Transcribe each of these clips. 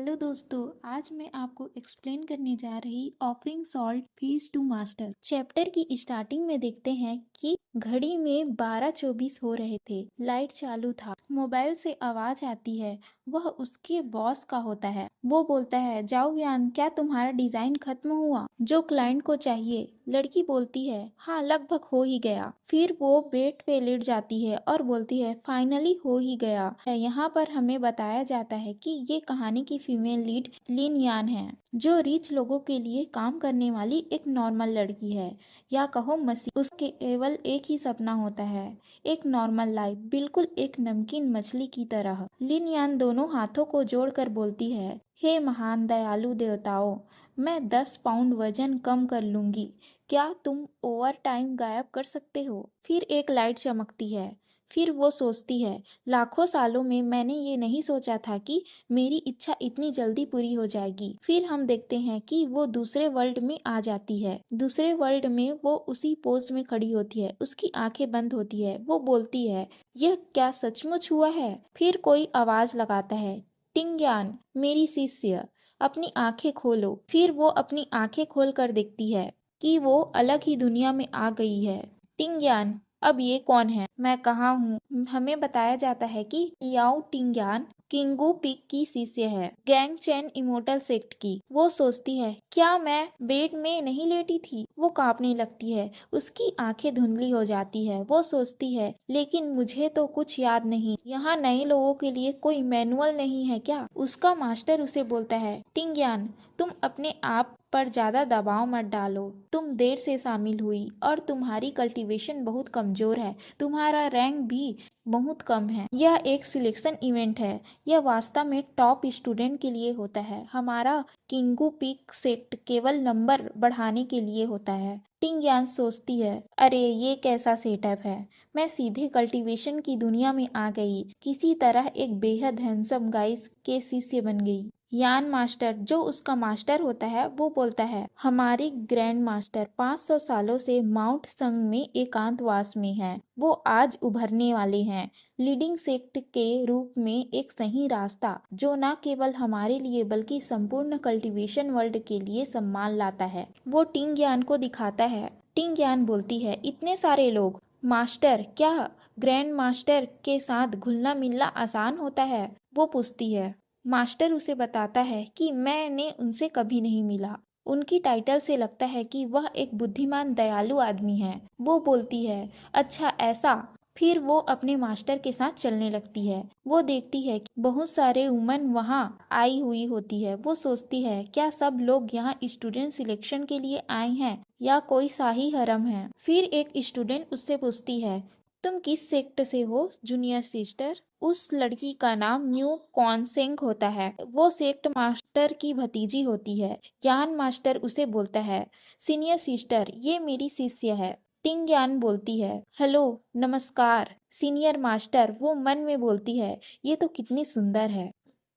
Hello दोस्तों, आज मैं आपको एक्सप्लेन करने जा रही offering salt fees to master. Chapter की स्टार्टिंग में देखते हैं कि घड़ी में 12:24 हो रहे थे। लाइट चालू था। मोबाइल से आवाज आती है। वह उसके बॉस का होता है। वो बोलता है, जाओ यान, क्या तुम्हारा डिजाइन खत्म हुआ जो क्लाइंट को चाहिए? लड़की बोलती है, हाँ लगभग हो ही गया। फिर वो बेड पे लेट जाती है और बोलती है, फाइनली हो ही गया। यहाँ पर हमें बताया जाता है कि ये कहानी की फीमेल लीड लिन यान है, जो रिच लोगों के लिए काम करने वाली एक नॉर्मल लड़की है, या कहो मसीह। उसके केवल एक ही सपना होता है, एक नॉर्मल लाइफ, बिल्कुल एक नमकीन मछली की तरह। लिन यान दोनों हाथों को जोड़कर बोलती है, हे महान दयालु देवताओं, मैं 10 पाउंड वजन कम कर लूंगी। क्या तुम ओवर टाइम गायब कर सकते हो? फिर एक लाइट चमकती है। फिर वो सोचती है, लाखों सालों में मैंने ये नहीं सोचा था कि मेरी इच्छा इतनी जल्दी पूरी हो जाएगी। फिर हम देखते हैं कि वो दूसरे वर्ल्ड में आ जाती है। दूसरे वर्ल्ड में वो उसी पोज में खड़ी होती है। उसकी आंखें बंद होती है। वो बोलती है, यह क्या सचमुच हुआ है? फिर कोई आवाज लगाता है, टिंग्यान, मेरी शिष्य, अपनी आंखें खोलो। फिर वो अपनी आंखें खोल कर देखती है कि वो अलग ही दुनिया में आ गई है। टिंग्यान, अब ये कौन है? मैं कहाँ हूँ? हमें बताया जाता है कि याओ टिंग्यान किंगू पिक की शिष्य है, गैंग चैन इमोर्टल सेक्ट की। वो सोचती है, क्या मैं बेड में नहीं लेटी थी? वो कांपने लगती है। उसकी आंखें धुंधली हो जाती है। वो सोचती है, लेकिन मुझे तो कुछ याद नहीं। यहाँ नए लोगों के लिए कोई मैनुअल नहीं है क्या? उसका मास्टर उसे बोलता है, टिंग्यान, तुम अपने आप पर ज्यादा दबाव मत डालो। तुम देर से शामिल हुई और तुम्हारी कल्टीवेशन बहुत कमजोर है। तुम्हारा रैंक भी बहुत कम है। यह एक सिलेक्शन इवेंट है। यह वास्तव में टॉप स्टूडेंट के लिए होता है। हमारा किंगू पीक सेक्ट केवल नंबर बढ़ाने के लिए होता है। टिंग्यान सोचती है, अरे ये कैसा सेटअप है? मैं सीधे कल्टीवेशन की दुनिया में आ गई। किसी तरह एक बेहद हैंडसम गाइस के शिष्य बन गई। यान मास्टर, जो उसका मास्टर होता है, वो बोलता है, हमारे ग्रैंड मास्टर 500 सालों से माउंट संग में एकांतवास में हैं। वो आज उभरने वाले हैं लीडिंग सेक्ट के रूप में, एक सही रास्ता जो न केवल हमारे लिए बल्कि संपूर्ण कल्टीवेशन वर्ल्ड के लिए सम्मान लाता है। वो टिंग्यान को दिखाता है। टिंग्यान बोलती है, इतने सारे लोग। मास्टर, क्या ग्रैंड मास्टर के साथ घुलना मिलना आसान होता है? वो पूछती है। मास्टर उसे बताता है कि मैंने उनसे कभी नहीं मिला। उनकी टाइटल से लगता है कि वह एक बुद्धिमान दयालु आदमी है। वो बोलती है, अच्छा ऐसा? फिर वो अपने मास्टर के साथ चलने लगती है। वो देखती है कि बहुत सारे वुमन वहाँ आई हुई होती है। वो सोचती है, क्या सब लोग यहाँ स्टूडेंट सिलेक्शन के लिए आए हैं या कोई शाही हरम है? फिर एक स्टूडेंट उससे पूछती है, तुम किस सेक्ट से हो जूनियर सिस्टर? उस लड़की का नाम म्यू कॉन्सेंग होता है। वो सेक्ट मास्टर की भतीजी होती है। यान मास्टर उसे बोलता है, सीनियर सिस्टर, ये मेरी शिष्य है। टिंग यान बोलती है, हेलो, नमस्कार सीनियर मास्टर। वो मन में बोलती है, ये तो कितनी सुंदर है।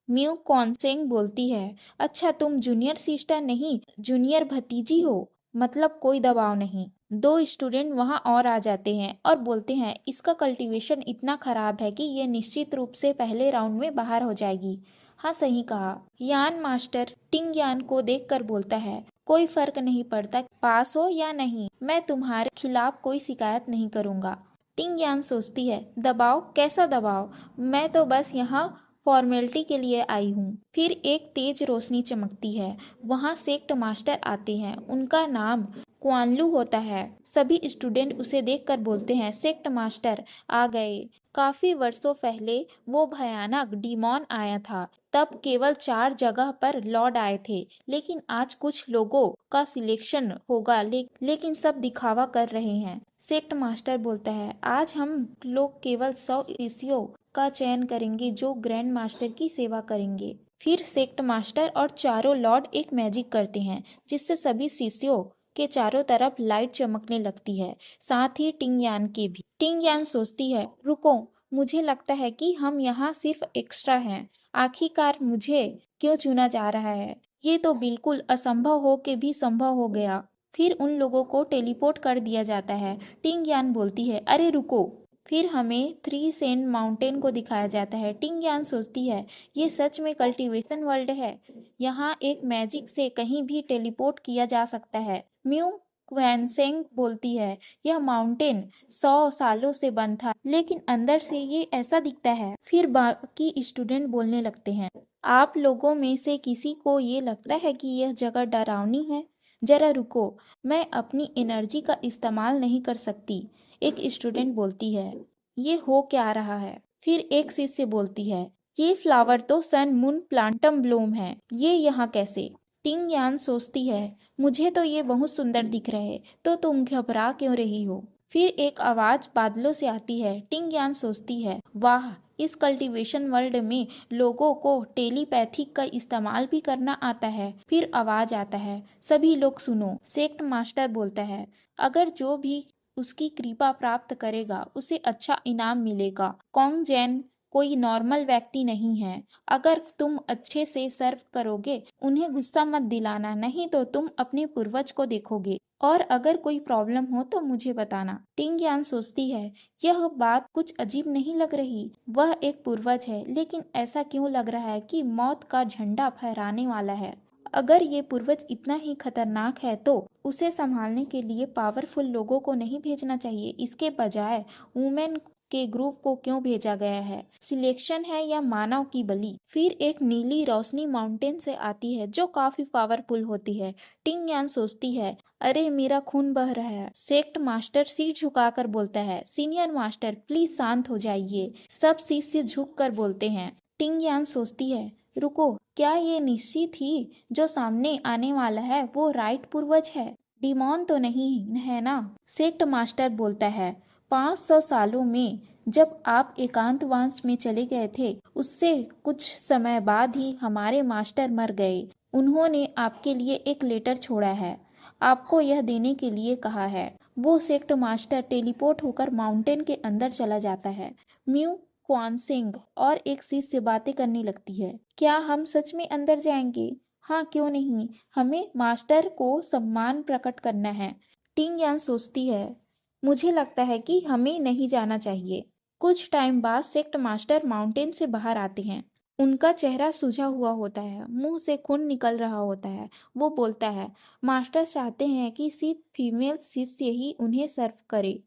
म्यू कॉन्सेंग बोलती है, अच्छा तुम जूनियर सिस्टर नहीं, जूनियर भतीजी हो। मतलब कोई दबाव नहीं। दो स्टूडेंट वहां और आ जाते हैं और बोलते हैं, इसका कल्टीवेशन इतना खराब है कि ये निश्चित रूप से पहले राउंड में बाहर हो जाएगी। हाँ सही कहा। यान मास्टर टिंग यान को देखकर बोलता है, कोई फर्क नहीं पड़ता पास हो या नहीं, मैं तुम्हारे खिलाफ कोई शिकायत नहीं करूंगा। टिंग यान सोचती है, दबाव? कैसा दबाव? मैं तो बस यहाँ फॉर्मेलिटी के लिए आई हूँ। फिर एक तेज रोशनी चमकती है। वहाँ सेक्ट मास्टर आते हैं। उनका नाम क्वानलू होता है। सभी स्टूडेंट उसे देखकर बोलते हैं, सेक्ट मास्टर आ गए। काफी वर्षों पहले वो भयानक डीमॉन आया था। तब केवल 4 जगह पर लॉर्ड आए थे, लेकिन आज कुछ लोगों का सिलेक्शन होगा, लेकिन सब दिखावा कर रहे हैं। सेक्ट मास्टर बोलता है, आज हम लोग केवल 100 शिष्यों का चयन करेंगे जो ग्रैंड मास्टर की सेवा करेंगे। फिर सेक्ट मास्टर और चारों लॉर्ड एक मैजिक करते हैं, जिससे सभी शिष्यों के चारों तरफ लाइट चमकने लगती है, साथ ही टिंग यान के भी। टिंग यान सोचती है, रुको, मुझे लगता है कि हम यहाँ सिर्फ एक्स्ट्रा हैं। आखिरकार मुझे क्यों चुना जा रहा है? ये तो बिल्कुल असंभव हो के भी संभव हो गया। फिर उन लोगों को टेलीपोर्ट कर दिया जाता है। टिंग यान बोलती है, अरे रुको, फिर हमें थ्री सेंट माउंटेन को दिखाया जाता है। टिंग यान सोचती है ये सच में कल्टीवेशन वर्ल्ड है, यहाँ एक मैजिक से कहीं भी टेलीपोर्ट किया जा सकता है। म्यू क्वेनसेंग बोलती है यह माउंटेन 100 सालों से बंद था, लेकिन अंदर से ये ऐसा दिखता है। फिर बाकी स्टूडेंट बोलने लगते हैं आप लोगों में से किसी को ये लगता है कि यह जगह डरावनी है? जरा रुको, मैं अपनी एनर्जी का इस्तेमाल नहीं कर सकती। एक स्टूडेंट बोलती है ये हो क्या रहा है? फिर एक शिष्य बोलती है ये फ्लावर तो सन मून प्लांटम ब्लूम है, ये यहाँ कैसे? टिंग यान सोचती है मुझे तो ये बहुत सुंदर दिख रहे, तो तुम घबरा क्यों रही हो? फिर एक आवाज बादलों से आती है। टिंग यान सोचती है वाह, इस कल्टीवेशन वर्ल्ड में लोगों को टेलीपैथिक का इस्तेमाल भी करना आता है। फिर आवाज आता है सभी लोग सुनो। सेक्ट मास्टर बोलता है अगर जो भी उसकी कृपा प्राप्त करेगा उसे अच्छा इनाम मिलेगा। कॉन्ग जैन कोई नॉर्मल व्यक्ति नहीं है, अगर तुम अच्छे से सर्व करोगे उन्हें गुस्सा मत दिलाना, नहीं तो तुम अपने पूर्वज को देखोगे, और अगर कोई प्रॉब्लम हो तो मुझे बताना। टिंग यान सोचती है यह बात कुछ अजीब नहीं लग रही, वह एक पूर्वज है, लेकिन ऐसा क्यों लग रहा है कि मौत का झंडा फहराने वाला है। अगर ये पूर्वज इतना ही खतरनाक है तो उसे संभालने के लिए पावरफुल लोगों को नहीं भेजना चाहिए, इसके बजाय वुमेन के ग्रुप को क्यों भेजा गया है? सिलेक्शन है या मानव की बलि? फिर एक नीली रोशनी माउंटेन से आती है जो काफी पावरफुल होती है। टिंग यान सोचती है अरे मेरा खून बह रहा है। सेक्ट मास्टर सिर झुकाकर बोलता है सीनियर मास्टर प्लीज शांत हो जाइए। सब शिष्य झुक कर बोलते हैं। टिंग यान सोचती है रुको, क्या ये निश्चित ही जो सामने आने वाला है वो राइट पूर्वज है? डिमॉन तो नहीं है ना? सेक्ट मास्टर बोलता है 500 सालों में जब आप एकांतवास में चले गए थे उससे कुछ समय बाद ही हमारे मास्टर मर गए। उन्होंने आपके लिए एक लेटर छोड़ा है, आपको यह देने के लिए कहा है। वो सेक्ट मास्टर टेलीपोर्ट होकर माउंटेन के अंदर चला जाता है। म्यू क्वानसिंग और एक शिष्य बातें करने लगती है क्या हम सच में अंदर जाएंगे? हाँ क्यों नहीं, हमें मास्टर को सम्मान प्रकट करना है। टिंग यान सोचती है मुझे लगता है कि हमें नहीं जाना चाहिए। कुछ टाइम बाद सेक्ट मास्टर माउंटेन से बाहर आते हैं। उनका चेहरा सूजा हुआ होता है, मुंह से खून निकल रहा होता है। वो बोलता है मास्टर चाहते हैं कि सिर्फ फीमेल शिष्य ही उन्हें सर्व करे,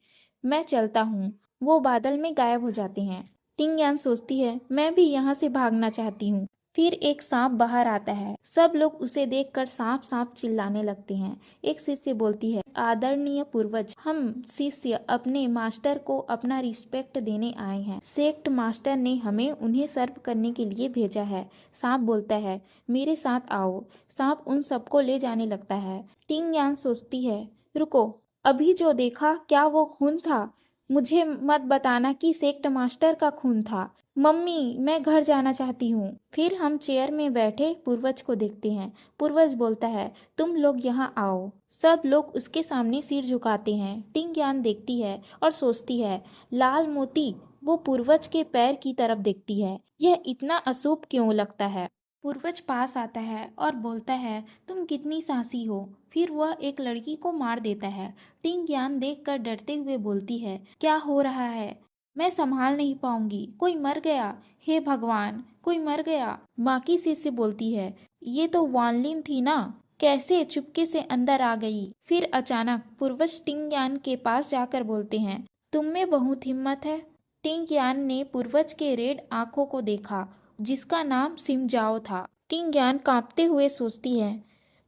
मैं चलता हूँ। वो बादल में गायब हो जाते हैं। टिंग यान सोचती है मैं भी यहाँ से भागना चाहती हूँ। फिर एक सांप बाहर आता है, सब लोग उसे देखकर सांप सांप चिल्लाने लगते हैं। एक शिष्य बोलती है आदरणीय पूर्वज, हम शिष्य अपने मास्टर को अपना रिस्पेक्ट देने आए हैं। सेक्ट मास्टर ने हमें उन्हें सर्व करने के लिए भेजा है। सांप बोलता है मेरे साथ आओ। सांप उन सबको ले जाने लगता है। टिंग यान सोचती है रुको, अभी जो देखा क्या वो खून था? मुझे मत बताना कि सेक्ट मास्टर का खून था। मम्मी मैं घर जाना चाहती हूँ। फिर हम चेयर में बैठे पूर्वज को देखते हैं। पूर्वज बोलता है तुम लोग यहाँ आओ। सब लोग उसके सामने सिर झुकाते हैं। टिंग यान देखती है और सोचती है लाल मोती। वो पूर्वज के पैर की तरफ देखती है, यह इतना अशुभ क्यों लगता है? पूर्वज पास आता है और बोलता है तुम कितनी साहसी हो। फिर वह एक लड़की को मार देता है। टिंग यान देखकर डरते हुए बोलती है क्या हो रहा है? मैं संभाल नहीं पाऊंगी, कोई मर गया, हे भगवान कोई मर गया। बाकी शिष्य बोलती है ये तो वानलिन थी ना, कैसे चुपके से अंदर आ गई? फिर अचानक पूर्वज टिंग यान के पास जाकर बोलते हैं तुम में बहुत हिम्मत है। टिंग यान ने पूर्वज के रेड आंखों को देखा जिसका नाम सिमजाओ था। टिंग यान कांपते हुए सोचती है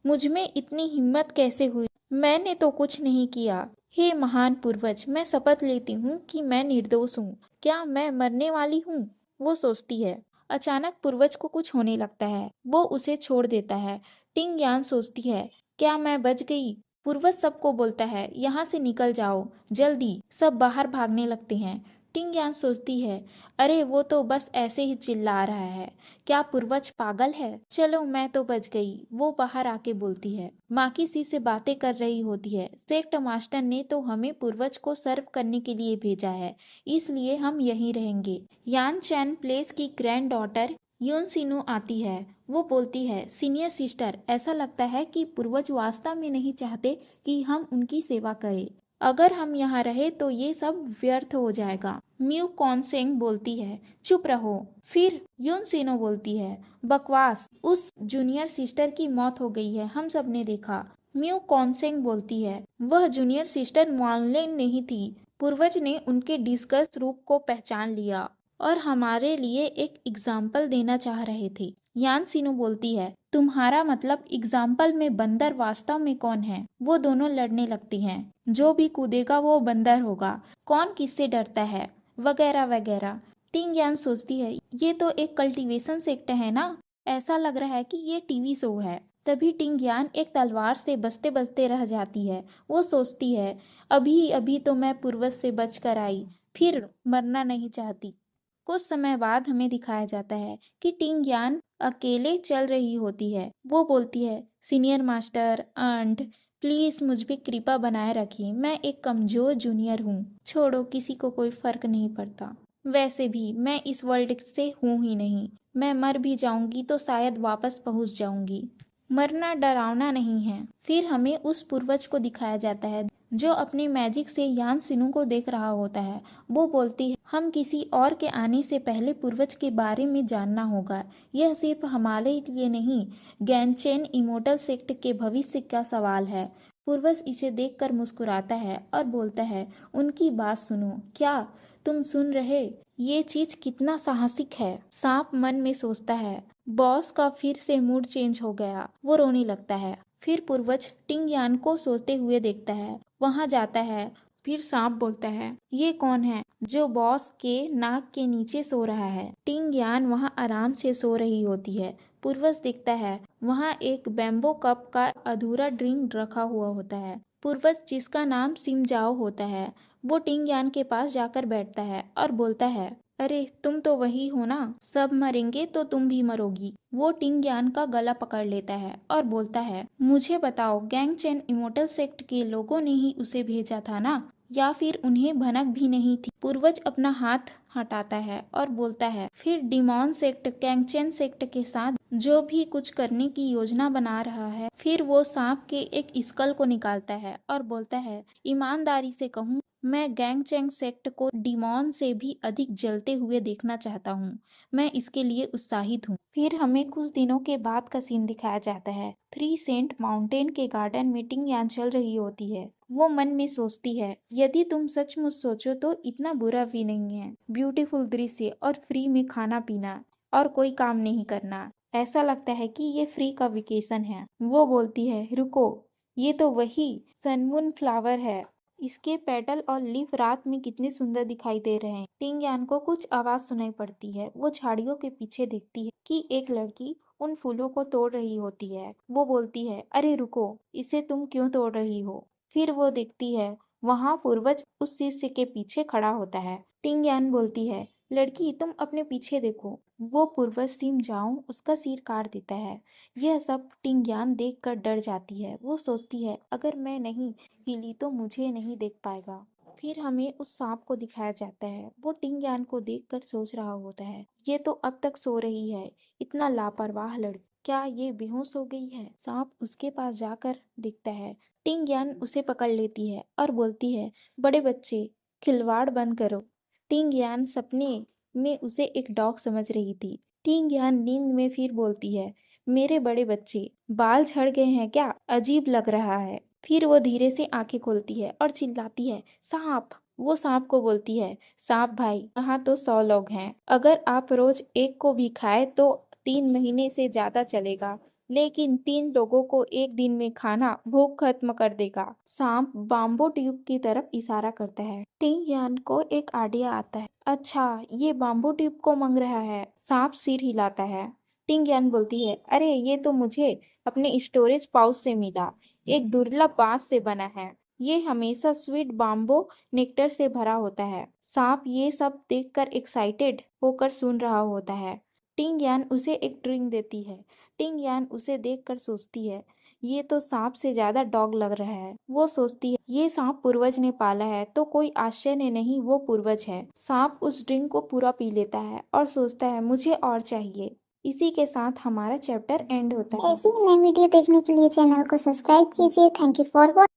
मुझ में इतनी हिम्मत कैसे हुई? मैंने तो कुछ नहीं किया। हे महान पूर्वज, मैं शपथ लेती हूँ कि मैं निर्दोष हूँ। क्या मैं मरने वाली हूँ? वो सोचती है। अचानक पूर्वज को कुछ होने लगता है, वो उसे छोड़ देता है। टिंग यान सोचती है क्या मैं बच गई? पूर्वज सबको बोलता है यहाँ से निकल जाओ जल्दी। सब बाहर भागने लगते हैं। टिंग यान सोचती है अरे वो तो बस ऐसे ही चिल्ला रहा है, क्या पूर्वज पागल है? चलो मैं तो बच गई, वो बाहर आके बोलती है। माँ किसी से बातें कर रही होती है। सेक्ट मास्टर ने तो हमें पूर्वज को सर्व करने के लिए भेजा है, इसलिए हम यहीं रहेंगे। यान चैन प्लेस की ग्रैंड डॉटर यून सिनु आती है। वो बोलती है सीनियर सिस्टर, ऐसा लगता है कि पूर्वज वास्तव में नहीं चाहते कि हम उनकी सेवा करें। अगर हम यहाँ रहे तो ये सब व्यर्थ हो जाएगा। म्यू कॉन्सेंग बोलती है, चुप रहो। फिर यून सिनो बोलती है, बकवास, उस जूनियर सिस्टर की मौत हो गई है, हम सब ने देखा। म्यू कॉन्सेंग बोलती है, वह जूनियर सिस्टर मॉर्लिन नहीं थी। पूर्वज ने उनके डिस्कस रूप को पहचान लिया और हमारे लिए एक एग्जाम्पल देना चाह रहे थे। यान सिनो बोलती है, तुम्हारा मतलब एग्जाम्पल में बंदर वास्तव में कौन है? वो दोनों लड़ने लगती हैं। जो भी कूदेगा वो बंदर होगा, कौन किससे डरता है, वगैरह वगैरह। टिंग यान सोचती है, ये तो एक कल्टीवेशन सेक्ट है ना, ऐसा लग रहा है कि ये टीवी शो है। तभी टिंग यान एक तलवार से बचते बचते रह जाती है। वो सोचती है, अभी अभी तो मैं पूर्वज से बच कर आई, फिर मरना नहीं चाहती। कुछ समय बाद हमें दिखाया जाता है कि टिंग यान अकेले चल रही होती है। वो बोलती है, सीनियर मास्टर आंट, प्लीज मुझ पे कृपा बनाए रखिए, मैं एक कमजोर जूनियर हूँ। छोड़ो, किसी को कोई फर्क नहीं पड़ता। वैसे भी मैं इस वर्ल्ड से हूँ ही नहीं। मैं मर भी जाऊंगी तो शायद वापस पहुंच जाऊंगी। मरना डरावना नहीं है। फिर हमें उस पूर्वज को दिखाया जाता है जो अपने मैजिक से यान सिनु को देख रहा होता है। वो बोलती है, हम किसी और के आने से पहले पूर्वज के बारे में जानना होगा। यह सिर्फ हमारे लिए नहीं, गैंचेन इमोर्टल सेक्ट के भविष्य का सवाल है। पूर्वज इसे देखकर मुस्कुराता है और बोलता है, उनकी बात सुनो। क्या तुम सुन रहे? ये चीज कितना साहसिक है। सांप मन में सोचता है। बॉस का फिर से मूड चेंज हो गया। वो रोने लगता है। फिर पूर्वज टिंग यान को सोते हुए देखता है, वहां जाता है। फिर सांप बोलता है, ये कौन है जो बॉस के नाक के नीचे सो रहा है? टिंग यान वहां आराम से सो रही होती है। पूर्वज दिखता है, वहां एक बैम्बो कप का अधूरा ड्रिंक रखा हुआ होता है। पूर्वज, जिसका नाम सिमजाओ होता है, वो टिंग यान के पास जाकर बैठता है और बोलता है, अरे तुम तो वही हो ना, सब मरेंगे तो तुम भी मरोगी। वो टिंग यान का गला पकड़ लेता है और बोलता है, मुझे बताओ, गैंग चेन इमोर्टल सेक्ट के लोगों ने ही उसे भेजा था ना, या फिर उन्हें भनक भी नहीं थी? पूर्वज अपना हाथ हटाता है और बोलता है, फिर डिमॉन सेक्ट गैंगचेन सेक्ट के साथ जो भी कुछ करने की योजना बना रहा है। फिर वो सांप के एक स्कल को निकालता है और बोलता है, ईमानदारी से कहूँ, मैं गैंगचेंग सेक्ट को डिमॉन से भी अधिक जलते हुए देखना चाहता हूँ। मैं इसके लिए उत्साहित हूँ। फिर हमें कुछ दिनों के बाद का सीन दिखाया जाता है। थ्री सेंट माउंटेन के गार्डन में टिंग यान चल रही होती है। वो मन में सोचती है, यदि तुम सचमुच सोचो तो इतना बुरा भी नहीं है। ब्यूटीफुल दृश्य और फ्री में खाना पीना और कोई काम नहीं करना, ऐसा लगता है कि ये फ्री का वेकेशन है। वो बोलती है, रुको, ये तो वही सनमून फ्लावर है। इसके पेटल और लीफ रात में कितने सुंदर दिखाई दे रहे हैं। टिंग यान को कुछ आवाज सुनाई पड़ती है। वो झाड़ियों के पीछे देखती है कि एक लड़की उन फूलों को तोड़ रही होती है। वो बोलती है, अरे रुको, इसे तुम क्यों तोड़ रही हो? फिर वो देखती है, वहां पूर्वज उस शिष्य के पीछे खड़ा होता है। टिंग यान बोलती है, लड़की तुम अपने पीछे देखो। वो पूर्वज सिम जाऊं उसका सिर काट देता है। यह सब टिंग यान देख कर डर जाती है। वो सोचती है, अगर मैं नहीं हिली तो मुझे नहीं देख पाएगा। फिर हमें उस सांप को दिखाया जाता है। वो टिंग यान को देखकर सोच रहा होता है, ये तो अब तक सो रही है, इतना लापरवाह लड़की, क्या ये बेहोश हो गई है? सांप उसके पास जाकर दिखता है। टिंग यान उसे पकड़ लेती है और बोलती है, बड़े बच्चे, खिलवाड़ बंद करो। टिंग यान सपने में उसे एक डॉग समझ रही थी। टिंग यान नींद में फिर बोलती है, मेरे बड़े बच्चे, बाल झड़ गए हैं क्या? अजीब लग रहा है। फिर वो धीरे से आंखें खोलती है और चिल्लाती है, सांप! वो सांप को बोलती है, सांप भाई, यहाँ तो 100 लोग हैं। अगर आप रोज एक को भी खाए तो 3 महीने से ज्यादा चलेगा, लेकिन 3 लोगों को एक दिन में खाना भूख खत्म कर देगा। सांप बाम्बो ट्यूब की तरफ इशारा करता है। टिंग यान को एक आइडिया आता है, अच्छा ये बाम्बो ट्यूब को मांग रहा है। सांप सिर हिलाता है। टिंग यान बोलती है, अरे ये तो मुझे अपने स्टोरेज पाउच से मिला, एक दुर्लभ बांस से बना है। ये हमेशा स्वीट बाम्बो नेक्टर से भरा होता है। सांप ये सब देखकर एक्साइटेड होकर सुन रहा होता है। टिंग यान उसे एक ड्रिंक देती है। टिंग यान उसे देखकर सोचती है, ये तो सांप से ज्यादा डॉग लग रहा है। वो सोचती है, ये सांप पूर्वज ने पाला है तो कोई आश्चर्य नहीं, वो पूर्वज है। सांप उस ड्रिंक को पूरा पी लेता है और सोचता है, मुझे और चाहिए। इसी के साथ हमारा चैप्टर एंड होता है। ऐसी ही नई वीडियो देखने के लिए चैनल को सब्सक्राइब कीजिए। Thank you for watching.